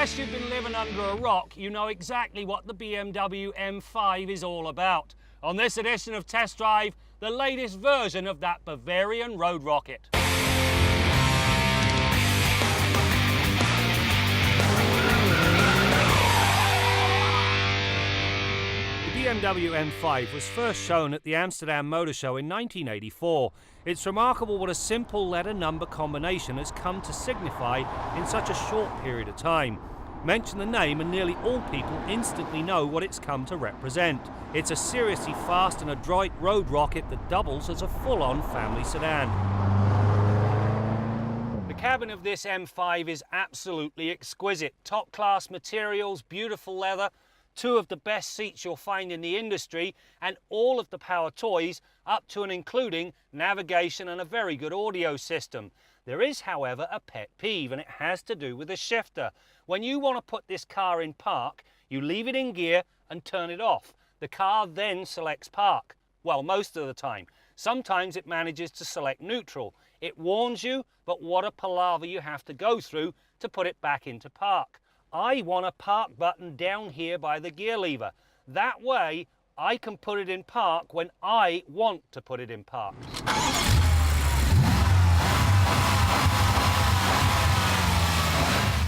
Unless you've been living under a rock, you know exactly what the BMW M5 is all about. On this edition of Test Drive, the latest version of that Bavarian road rocket. The BMW M5 was first shown at the Amsterdam Motor Show in 1984. It's remarkable what a simple letter number combination has come to signify in such a short period of time. Mention the name and nearly all people instantly know what it's come to represent. It's a seriously fast and adroit road rocket that doubles as a full-on family sedan. The cabin of this M5 is absolutely exquisite. Top-class materials, beautiful leather, two of the best seats you'll find in the industry, and all of the power toys up to and including navigation and a very good audio system. There is, however, a pet peeve, and it has to do with the shifter. When you want to put this car in park, you leave it in gear and turn it off. The car then selects park. Well, most of the time. Sometimes it manages to select neutral. It warns you, but what a palaver you have to go through to put it back into park. I want a park button down here by the gear lever. That way, I can put it in park when I want to put it in park.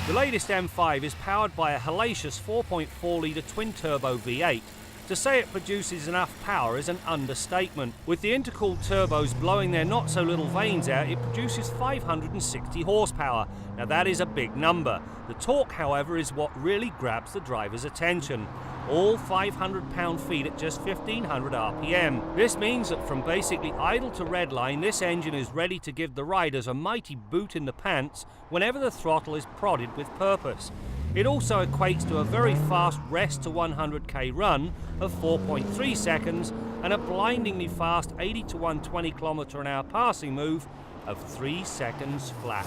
The latest M5 is powered by a hellacious 4.4-litre twin-turbo V8. To say it produces enough power is an understatement. With the intercooled turbos blowing their not-so-little vanes out, it produces 560 horsepower. Now that is a big number. The torque, however, is what really grabs the driver's attention. All 500 pound-feet at just 1500 RPM. This means that from basically idle to redline, this engine is ready to give the riders a mighty boot in the pants whenever the throttle is prodded with purpose. It also equates to a very fast rest to 100k run of 4.3 seconds and a blindingly fast 80 to 120 km/h passing move of 3 seconds flat.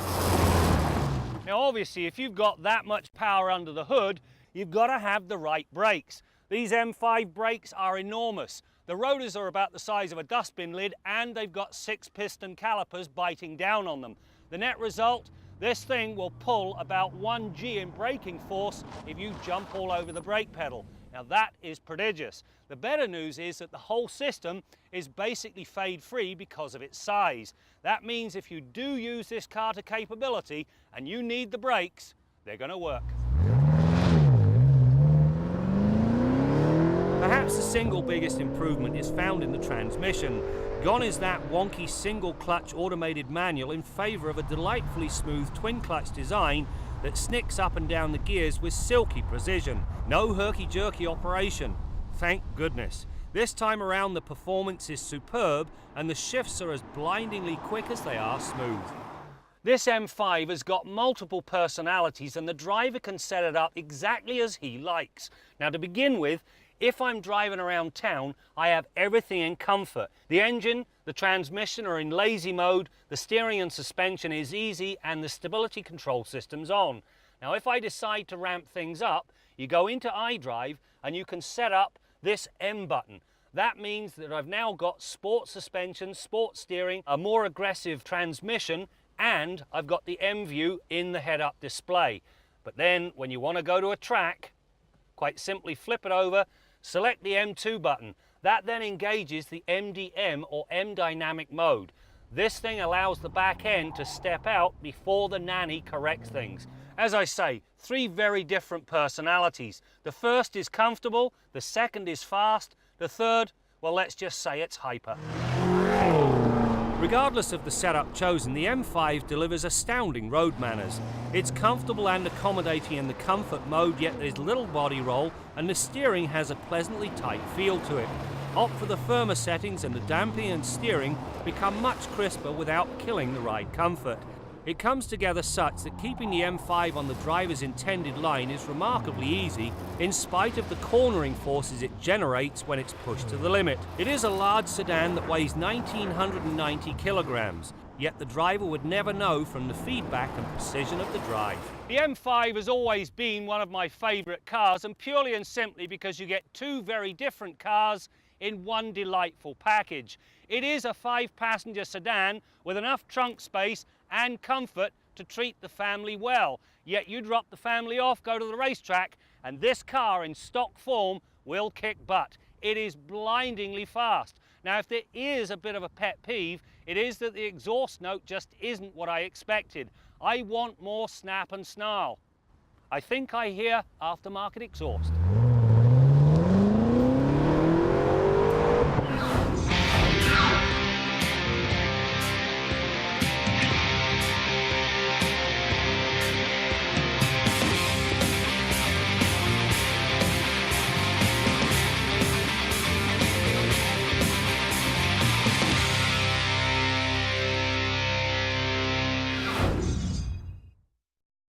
Now obviously, if you've got that much power under the hood, you've got to have the right brakes. These M5 brakes are enormous. The rotors are about the size of a dustbin lid and they've got 6 piston calipers biting down on them. The net result, this thing will pull about 1 G in braking force if you jump all over the brake pedal. Now that is prodigious. The better news is that the whole system is basically fade-free because of its size. That means if you do use this car to capability and you need the brakes, they're going to work. Perhaps the single biggest improvement is found in the transmission. Gone is that wonky single-clutch automated manual in favour of a delightfully smooth twin-clutch design that snicks up and down the gears with silky precision. No herky-jerky operation. Thank goodness. This time around the performance is superb and the shifts are as blindingly quick as they are smooth. This M5 has got multiple personalities and the driver can set it up exactly as he likes. Now to begin with, if I'm driving around town, I have everything in comfort. The engine, the transmission are in lazy mode, the steering and suspension is easy, and the stability control system's on. Now, if I decide to ramp things up, you go into iDrive and you can set up this M button. That means that I've now got sport suspension, sport steering, a more aggressive transmission, and I've got the M view in the head-up display. But then, when you want to go to a track, quite simply flip it over, select the M2 button. That then engages the MDM or M dynamic mode. This thing allows the back end to step out before the nanny corrects things. As I say, 3 very different personalities. The first is comfortable, the second is fast, the third, well, let's just say it's hyper. Regardless of the setup chosen, the M5 delivers astounding road manners. It's comfortable and accommodating in the comfort mode, yet there's little body roll and the steering has a pleasantly tight feel to it. Opt for the firmer settings and the damping and steering become much crisper without killing the ride comfort. It comes together such that keeping the M5 on the driver's intended line is remarkably easy in spite of the cornering forces it generates when it's pushed to the limit. It is a large sedan that weighs 1,990 kilograms, yet the driver would never know from the feedback and precision of the drive. The M5 has always been one of my favourite cars, and purely and simply because you get 2 very different cars in one delightful package. It is a 5-passenger sedan with enough trunk space and comfort to treat the family well. Yet you drop the family off, go to the racetrack, and this car in stock form will kick butt. It is blindingly fast. Now, if there is a bit of a pet peeve, it is that the exhaust note just isn't what I expected. I want more snap and snarl. I think I hear aftermarket exhaust.